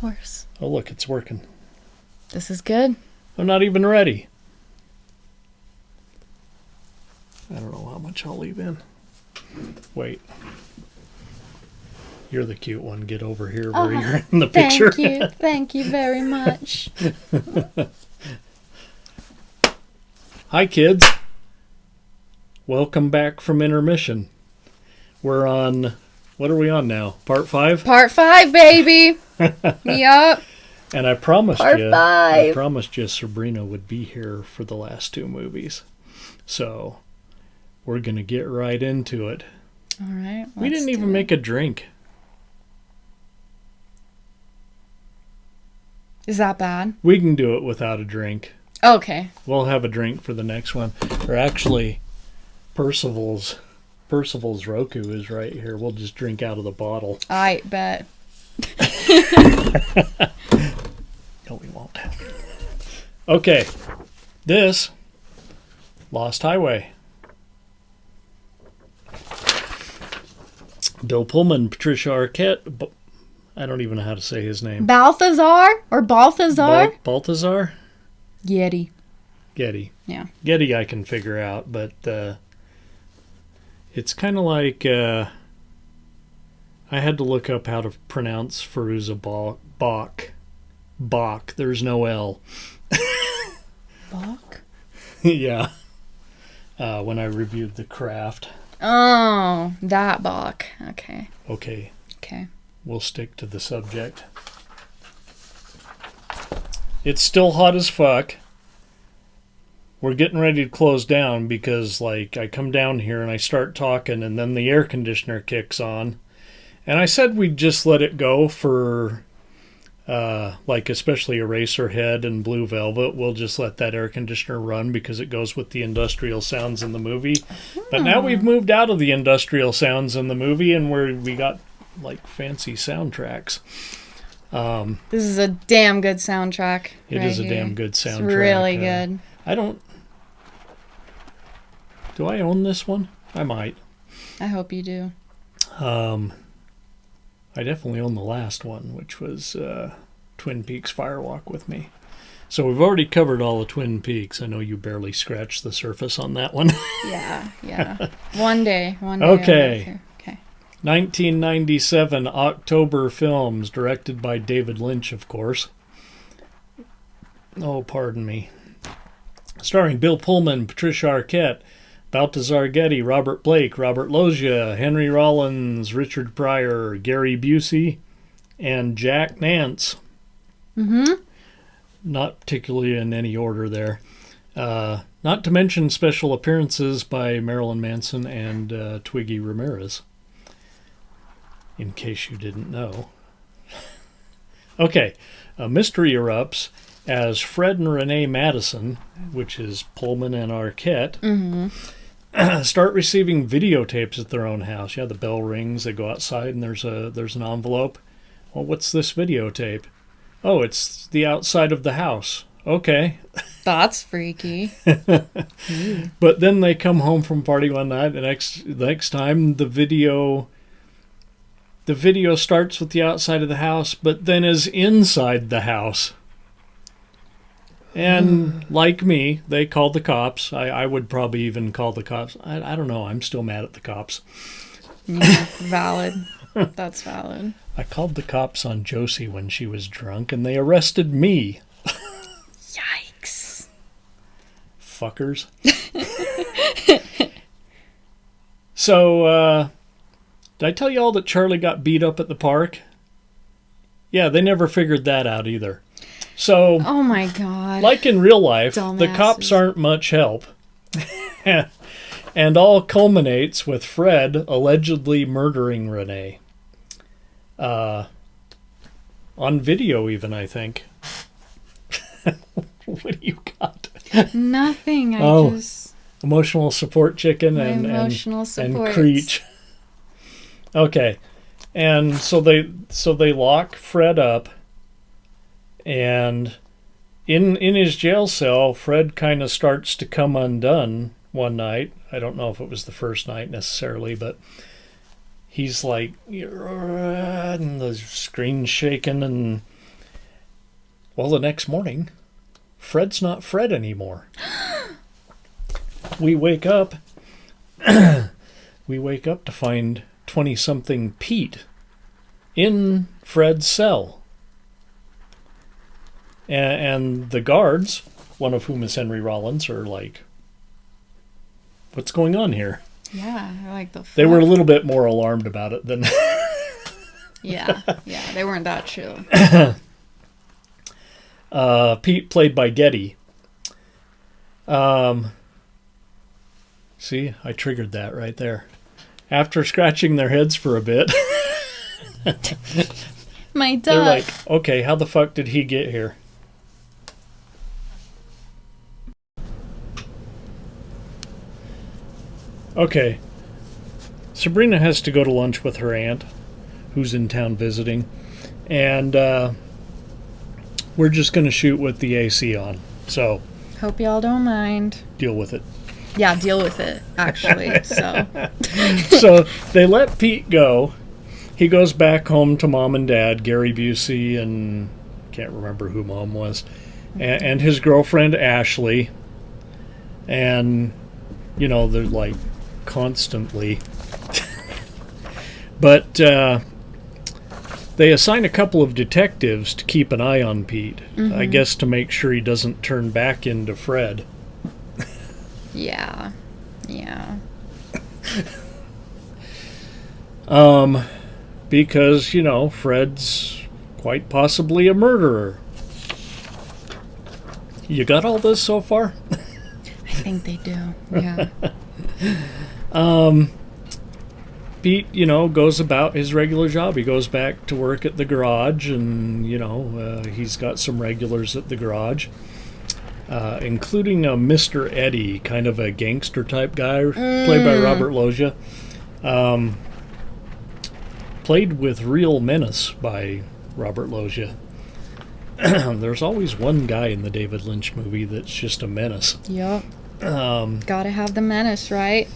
course. Oh, look, it's working. This is good. I'm not even ready. I don't know how much I'll leave in. Wait. You're the cute one. Get over here where you're in the picture. Thank you. Thank you very much. Hi, kids. Welcome back from intermission. We're on, what are we on now? Part 5? Part 5, baby. Yup. And I promised Part 5. you Sabrina would be here for the last 2 movies. So, we're going to get right into it. All right. We didn't even make a drink. Is that bad? We can do it without a drink. Okay. We'll have a drink for the next one. Or actually, Percival's Roku is right here. We'll just drink out of the bottle. I bet. No, we won't. Okay. This, Lost Highway. Bill Pullman, Patricia Arquette. I don't even know how to say his name. Balthazar or Balthazar? Balthazar? Getty. Yeah. Getty I can figure out, but it's kind of like I had to look up how to pronounce Firuza Balk. Bach. There's no L. Bach? Yeah. When I reviewed The Craft. Oh, that Bach. Okay. Okay. We'll stick to the subject. It's still hot as fuck. We're getting ready to close down because, like, I come down here and I start talking and then the air conditioner kicks on. And I said we'd just let it go for, like, especially Eraserhead and Blue Velvet. We'll just let that air conditioner run because it goes with the industrial sounds in the movie. But now we've moved out of the industrial sounds in the movie and we got, like, fancy soundtracks. This is a damn good soundtrack. It is a damn good soundtrack. It's really good. Do I own this one? I might. I hope you do. I definitely own the last one, which was Twin Peaks Firewalk with Me. So we've already covered all the Twin Peaks. I know you barely scratched the surface on that one. Yeah. One day. Okay. 1997 October Films, directed by David Lynch, of course. Oh, pardon me. Starring Bill Pullman, Patricia Arquette, Balthazar Getty, Robert Blake, Robert Loggia, Henry Rollins, Richard Pryor, Gary Busey, and Jack Nance. Mm-hmm. Not particularly in any order there. Not to mention special appearances by Marilyn Manson and Twiggy Ramirez. In case you didn't know. Okay, a mystery erupts as Fred and Renee Madison, which is Pullman and Arquette, start receiving videotapes at their own house. Yeah, the bell rings, they go outside, and there's an envelope. Well, what's this videotape? Oh, it's the outside of the house. Okay. That's freaky. But then they come home from party one night. The next time, the video starts with the outside of the house, but then is inside the house. And like me, they called the cops. I would probably even call the cops. I don't know. I'm still mad at the cops. Yeah, valid. That's valid. I called the cops on Josie when she was drunk, and they arrested me. Yikes. Fuckers. So, did I tell you all that Charlie got beat up at the park? Yeah, they never figured that out either. So, oh my God. Like in real life, Dumbasses. The cops aren't much help. And all culminates with Fred allegedly murdering Renee. On video even, I think. What do you got? Nothing. Emotional support chicken and Creech. Okay. And so they lock Fred up, and in his jail cell, Fred kind of starts to come undone one night. I don't know if it was the first night necessarily, but he's like, and the screen's shaking, and Well, the next morning, Fred's not Fred anymore. We wake up. We wake up to find 20-something Pete in Fred's cell. And the guards, one of whom is Henry Rollins, are like, what's going on here? Yeah, like the fuck? They were a little bit more alarmed about it than... Yeah, they weren't that chill. Pete, played by Getty. See, I triggered that right there. After scratching their heads for a bit... My duck. They're like, okay, how the fuck did he get here? Okay. Sabrina has to go to lunch with her aunt, who's in town visiting. And we're just going to shoot with the AC on. So... Hope y'all don't mind. Deal with it. Yeah, deal with it, actually. So they let Pete go. He goes back home to Mom and Dad, Gary Busey, and can't remember who Mom was, and his girlfriend, Ashley. And, you know, they're like constantly. But they assign a couple of detectives to keep an eye on Pete. Mm-hmm. I guess to make sure he doesn't turn back into Fred. Yeah. Because, you know, Fred's quite possibly a murderer. You got all this so far? I think they do, yeah. Pete, you know, goes about his regular job. He goes back to work at the garage, and, you know, he's got some regulars at the garage, including a Mr. Eddie, kind of a gangster-type guy, played by Robert Loggia. Played with real menace by Robert Loggia. There's always one guy in the David Lynch movie that's just a menace. Yep. Gotta have the menace, right?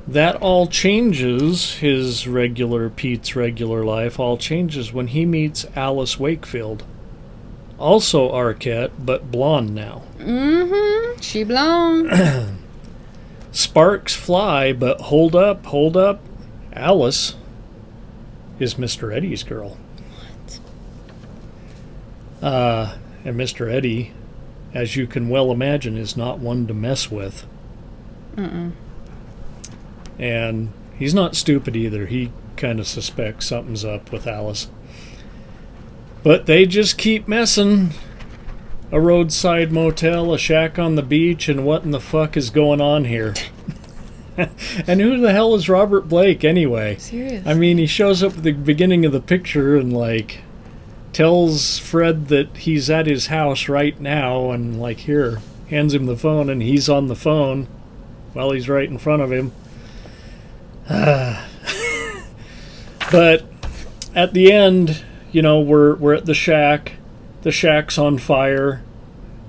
That all changes Pete's regular life, all changes when he meets Alice Wakefield. Also Arquette, but blonde now. Mm-hmm. She blonde. Sparks fly, but hold up. Alice is Mr. Eddie's girl. What? And Mr. Eddie, as you can well imagine, is not one to mess with. Mm-mm. And he's not stupid either. He kind of suspects something's up with Alice. But they just keep messing. A roadside motel, a shack on the beach, and what in the fuck is going on here? And who the hell is Robert Blake anyway? Seriously? I mean, he shows up at the beginning of the picture and, like, tells Fred that he's at his house right now and, like, here, hands him the phone, and he's on the phone while he's right in front of him. But at the end, you know, we're at the shack. The shack's on fire.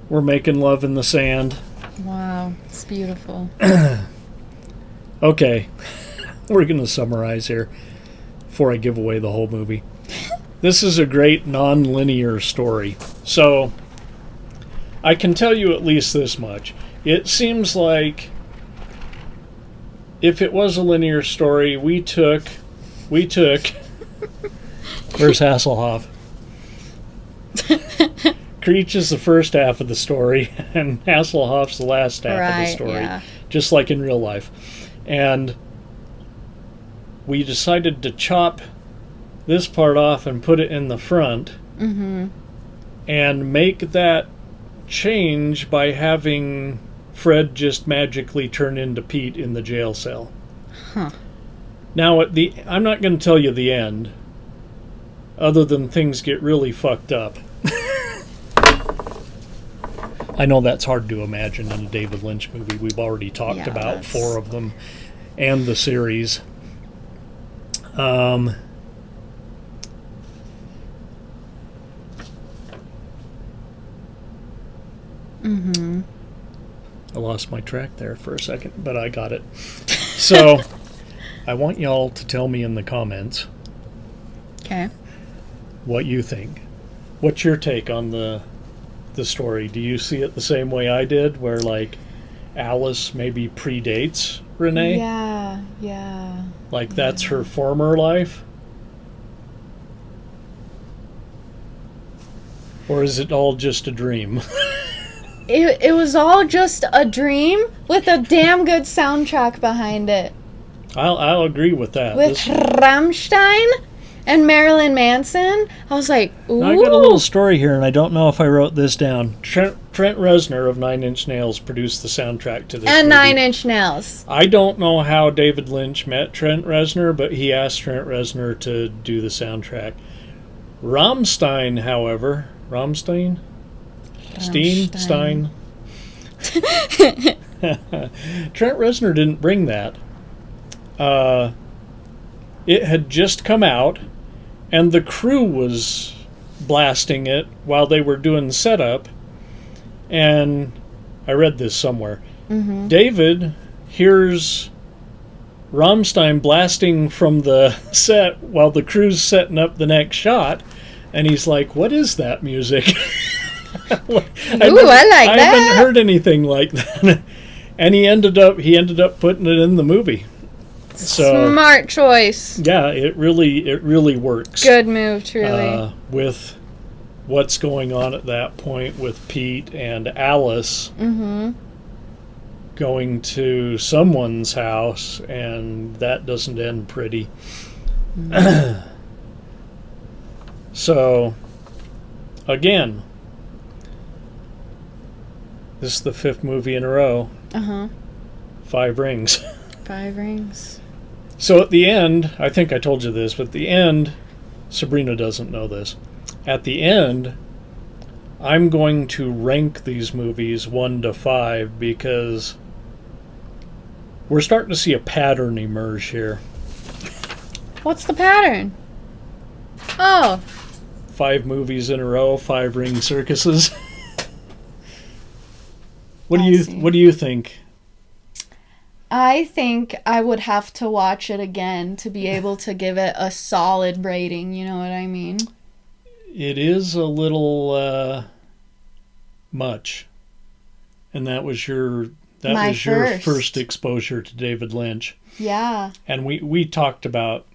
We're making love in the sand. Wow, it's beautiful. Okay, we're going to summarize here before I give away the whole movie. This is a great non-linear story. So, I can tell you at least this much. It seems like if it was a linear story, we took where's Hasselhoff? Creech is the first half of the story, and Hasselhoff's the last half of the story. Yeah. Just like in real life. And we decided to chop this part off and put it in the front. Mm-hmm. And make that change by having Fred just magically turn into Pete in the jail cell. Huh. Now, I'm not going to tell you the end, other than things get really fucked up. I know that's hard to imagine in a David Lynch movie. We've already talked about 4 of them and the series. Mm-hmm. I lost my track there for a second, but I got it. So, I want y'all to tell me in the comments Okay. what you think. What's your take on the story? Do you see it the same way I did, where like Alice maybe predates Renee? Yeah. Like that's her former life? Or is it all just a dream? It was all just a dream with a damn good soundtrack behind it. I'll agree with that. With Rammstein and Marilyn Manson. I was like, ooh. Now I got a little story here, and I don't know if I wrote this down. Trent Reznor of Nine Inch Nails produced the soundtrack to this movie. And Nine Inch Nails. I don't know how David Lynch met Trent Reznor, but he asked Trent Reznor to do the soundtrack. Rammstein, however... Rammstein? Stein? Trent Reznor didn't bring that. It had just come out, and the crew was blasting it while they were doing setup. And I read this somewhere. Mm-hmm. David hears Rammstein blasting from the set while the crew's setting up the next shot, and he's like, "What is that music?" I haven't heard anything like that. And he ended up putting it in the movie. So, smart choice. Yeah, it really works. Good move, truly. With what's going on at that point with Pete and Alice going to someone's house, and that doesn't end pretty. So, again, this is the 5th movie in a row. 5 rings. 5 rings. So at the end, I think I told you this, but at the end, Sabrina doesn't know this. At the end, I'm going to rank these movies 1 to 5 because we're starting to see a pattern emerge here. What's the pattern? Oh. 5 movies in a row, 5 ring circuses. What do you think? I think I would have to watch it again to be able to give it a solid rating, you know what I mean? It is a little much. And that was your first exposure to David Lynch. Yeah. And we talked about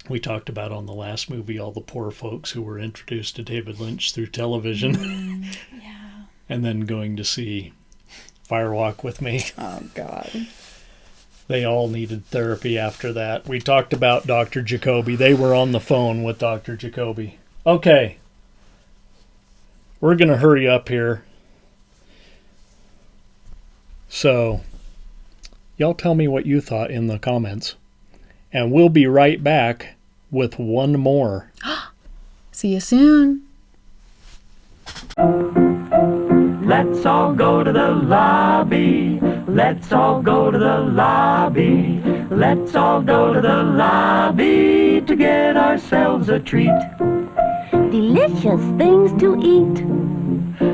on the last movie all the poor folks who were introduced to David Lynch through television. Yeah. And then going to see Firewalk with Me. Oh, God. They all needed therapy after that. We talked about Dr. Jacoby. They were on the phone with Dr. Jacoby. Okay. We're going to hurry up here. So, y'all tell me what you thought in the comments. And we'll be right back with one more. See you soon. Let's all go to the lobby. Let's all go to the lobby. Let's all go to the lobby to get ourselves a treat. Delicious things to eat.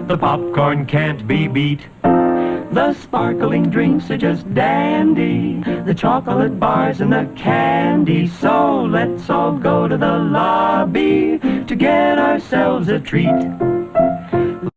The popcorn can't be beat. The sparkling drinks are just dandy. The chocolate bars and the candy. So let's all go to the lobby to get ourselves a treat.